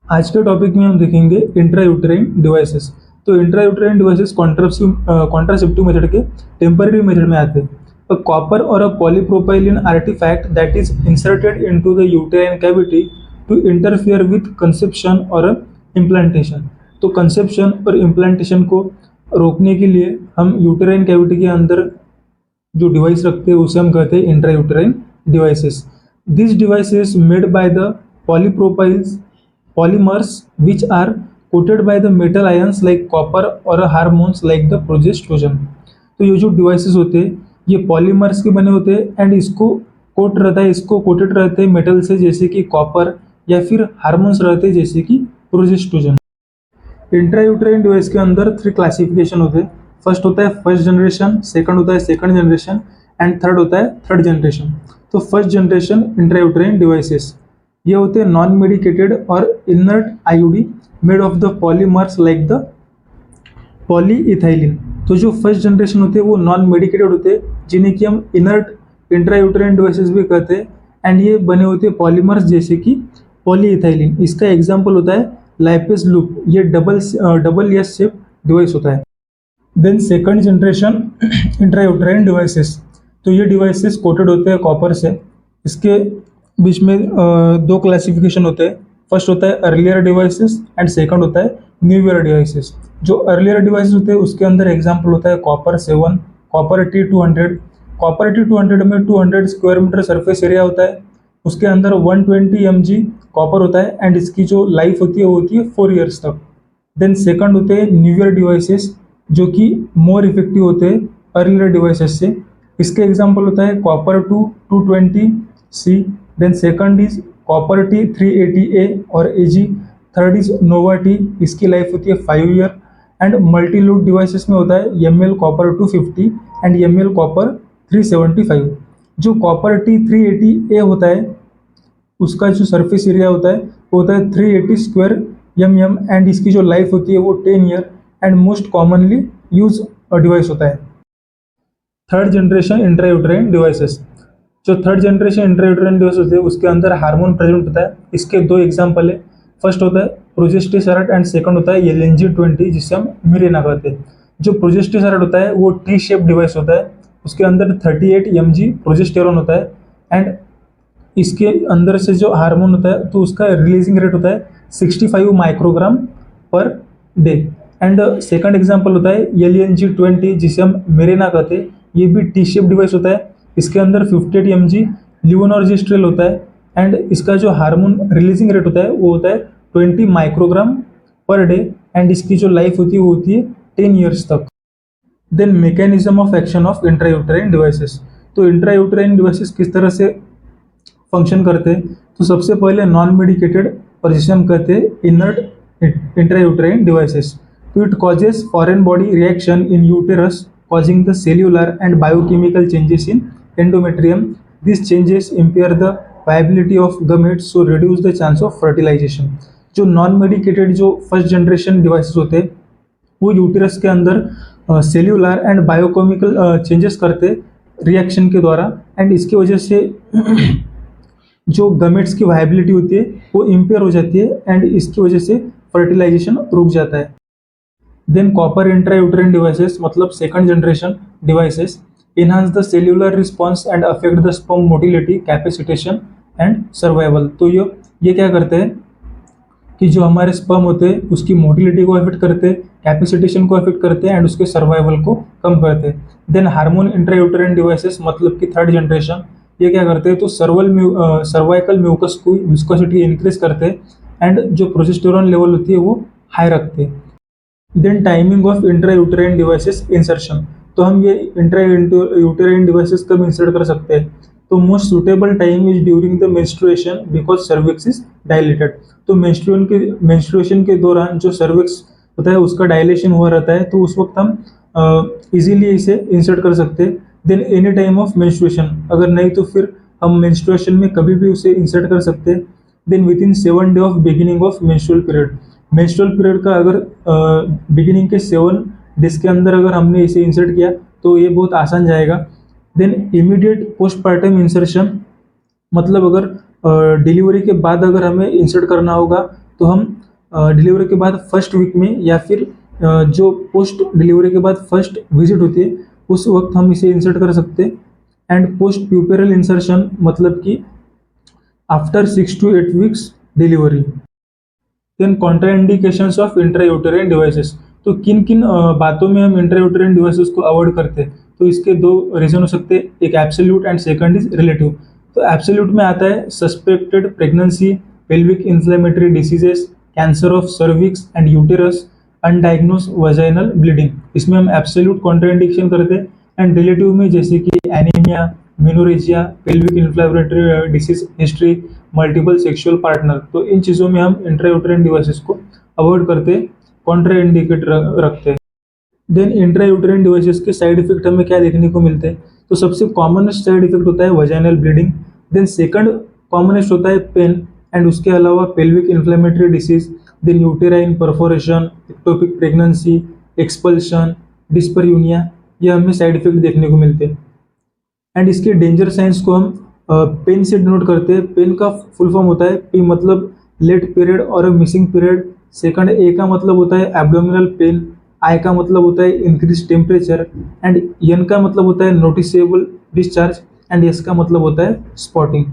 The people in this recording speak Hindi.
आज के टॉपिक में हम देखेंगे इंट्रायूटेराइन डिवाइसेस। तो इंट्रायूटेराइन डिवाइसेस कॉन्ट्रासेप्टिव मेथड के टेम्पररी मेथड में आते हैं। अ कॉपर और a polypropylene artifact that is inserted into the uterine cavity to interfere with conception और इम्प्लांटेशन। तो कंसेप्शन और इम्प्लांटेशन को रोकने के लिए हम यूटेराइन कैविटी के अंदर जो डिवाइस रखते हैं उसे हम कहते हैं intrauterine devices. This devices made by the polypropyls polymers which are coated by the metal ions like copper or hormones like the progestogen। तो ये जो डिवाइसेस होते हैं ये पॉलीमर्स के बने होते हैं एंड इसको कोट रहता है, इसको कोटेड रहते हैं मेटल से जैसे कि कॉपर या फिर हार्मोन्स रहते हैं जैसे कि प्रोजेस्टोजन। इंट्रायूटेराइन डिवाइस के अंदर 3 क्लासिफिकेशन होते हैं। फर्स्ट होता है फर्स्ट जनरेशन, सेकंड होता है सेकंड जनरेशन एंड थर्ड होता है थर्ड जनरेशन। तो फर्स्ट जनरेशन इंट्रायूटेराइन डिवाइसेस ये होते हैं नॉन मेडिकेटेड और inert IUD made of the polymers like the polyethylene. तो जो फर्स्ट जनरेशन होते हैं वो नॉन मेडिकेटेड होते हैं जिन्हें कि हम इनर्ट इंट्रायूटेराइन डिवाइसेस भी कहते हैं एंड ये बने होते हैं पॉलीमर्स जैसे कि पॉलीइथाइलिन। इसका एग्जाम्पल होता है लाइपेज लूप, ये डबल एस शेप डिवाइस होता है। Then second generation intrauterine devices, तो ये डिवाइसेस कोटेड होते हैं कॉपर से। इसके बीच में 2 क्लासिफिकेशन होते हैं। फर्स्ट होता है अर्लियर डिवाइसेस एंड सेकंड होता है न्यू ईयर डिवाइसेस। जो अर्लियर डिवाइसेस होते हैं उसके अंदर एग्जांपल होता है copper 7, copper T200। Copper T200 में 200 स्क्वायर मीटर सरफेस एरिया होता है, उसके अंदर 120 mg कॉपर होता है एंड इसकी जो लाइफ होती है वो होती है 4 ईयर्स तक। देन सेकंड होते हैं न्यू ईयर डिवाइसेस जो कि मोर इफेक्टिव होते हैं अर्लियर डिवाइसेस से। इसके एग्जाम्पल होता है copper 220C। Then second is copper T380A और AG। Third is nova T, इसकी लाइफ होती है 5 year. And multiload devices में होता है ML copper 250 and ML copper 375। जो कॉपर T380A होता है उसका जो सरफेस एरिया होता है वो होता है 380 स्क्वायर mm एंड इसकी जो लाइफ होती है वो 10 year and most commonly use device होता है। थर्ड जनरेशन इंट्रायूटेराइन डिवाइसेस, जो थर्ड जनरेशन इंट्रायूटेराइन डिवाइस होते हैं उसके अंदर हार्मोन प्रेजेंट होता है। इसके 2 एग्जाम्पल है। फर्स्ट होता है प्रोजेस्टेसरेट एंड सेकंड होता है LNG20 जिससे हम मिरेना कहते हैं। जो प्रोजेस्टेसरेट होता है वो टी शेप डिवाइस होता है, उसके अंदर 38 mg प्रोजेस्टेरॉन होता है एंड इसके अंदर से जो हार्मोन होता है तो उसका रिलीजिंग रेट होता है 65 microgram per day. And second example होता है LNG20 जिसे हम मिरेना कहते हैं। ये भी टी शेप डिवाइस होता है, इसके अंदर 58 mg ल्यूनोर्जिस्ट्रेल होता है एंड इसका जो हार्मोन रिलीजिंग रेट होता है वो होता है 20 माइक्रोग्राम पर डे एंड इसकी जो लाइफ होती है वो होती है 10 ईयर्स तक। Then mechanism of action of intrauterine devices, तो इंट्रायूटेराइन डिवाइसेस किस तरह से फंक्शन करते हैं। तो सबसे पहले नॉन मेडिकेटेड और जिसे हम कहते हैं इनर्ट इंट्रायूटेराइन डिवाइसेस। तो it causes foreign body reaction in uterus causing the cellular and biochemical changes in endometrium. These changes impair the viability of gametes, so reduce the chance of fertilization. जो नॉन मेडिकेटेड जो फर्स्ट जनरेशन डिवाइसेस होते हैं वो यूटेरस के अंदर सेल्यूलर एंड बायोकेमिकल चेंजेस करते रिएक्शन के द्वारा एंड इसकी वजह से जो गमेट्स की वायबिलिटी होती है वो इम्पेयर हो जाती है एंड इसकी वजह से फर्टिलाइजेशन रुक जाता है। देन कॉपर इंट्रायूटेराइन डिवाइसेस मतलब second generation devices enhance the cellular response and affect the sperm motility, capacitation and survival. तो ये क्या करते हैं कि जो हमारे स्पर्म होते हैं उसकी मोटिलिटी को अफेक्ट करते हैं, कैपेसिटेशन को अफेक्ट करते हैं एंड उसके सर्वाइवल को कम करते हैं। देन हार्मोन इंट्रायूटेराइन डिवाइसेस मतलब कि थर्ड जनरेशन ये क्या करते हैं तो सर्वाइकल म्यूकस को विस्कोसिटी इंक्रीज करते हैं एंड जो प्रोजेस्टेरॉन लेवल होती है वो हाई रखते हैं। Then timing of intrauterine devices insertion, तो हम ये इंट्रायूटेराइन डिवाइसेस कब इंसर्ट कर सकते हैं। तो most suitable time is during the menstruation because cervix is dilated. तो मेंस्ट्रुएशन के दौरान जो सर्विक्स होता है उसका डायलेशन हुआ रहता है तो उस वक्त हम इजीली इसे इंसर्ट कर सकते हैं। Then any time of menstruation, अगर नहीं तो फिर हम मेंस्ट्रुएशन में कभी भी उसे इंसर्ट कर सकते हैं। Then within 7 day of beginning of menstrual period, menstrual period का अगर बिगिनिंग के 7 डेज के अंदर अगर हमने इसे इंसर्ट किया तो ये बहुत आसान जाएगा। देन इमीडिएट पोस्टपार्टम इंसर्शन, मतलब अगर डिलीवरी के बाद अगर हमें इंसर्ट करना होगा तो हम डिलीवरी के बाद फर्स्ट वीक में या फिर जो पोस्ट डिलीवरी के बाद फर्स्ट विजिट होती है उस वक्त हम इसे इंसर्ट कर सकते हैं। एंड पोस्ट प्यूपेरल इंसर्शन मतलब कि after 6 to 8 weeks delivery. Then contraindications of intrauterine devices, तो किन किन बातों में हम इंट्रायूटेराइन डिवाइसेस को अवॉइड करते हैं, तो इसके दो रीजन हो सकते हैं, एक absolute and second is relative. तो एब्सोल्यूट में आता है suspected pregnancy, pelvic inflammatory diseases, cancer of cervix and uterus, undiagnosed vaginal bleeding, इसमें हम एब्सोल्यूट कॉन्ट्राइंडिकेशन करते हैं। एंड रिलेटिव में जैसे कि anaemia, menorrhagia, pelvic inflammatory disease history, multiple sexual partner, तो इन चीज़ों में हम इंट्रायूटेराइन डिवाइसेस को अवॉइड करते, कॉन्ट्राइंडिकेट रखते हैं। देन इंट्रायूटेराइन डिवाइसेस के साइड इफेक्ट हमें क्या देखने को मिलते हैं, तो सबसे कॉमनेस्ट साइड इफेक्ट होता है vaginal bleeding. Then second commonest होता है पेन, एंड उसके अलावा pelvic inflammatory disease, then uterine perforation, ectopic pregnancy, expulsion, dyspareunia, ये हमें साइड इफेक्ट देखने को मिलते हैं। एंड इसके डेंजर साइंस को हम पेन से डिनोट करते हैं। पेन का फुल फॉर्म होता है पी मतलब लेट पीरियड और मिसिंग पीरियड, सेकंड ए का मतलब होता है एब्डोमिनल पेन, आई का मतलब होता है इंक्रीज टेम्परेचर, एंड एन का मतलब होता है नोटिसेबल डिस्चार्ज, एंड एस का मतलब होता है स्पॉटिंग।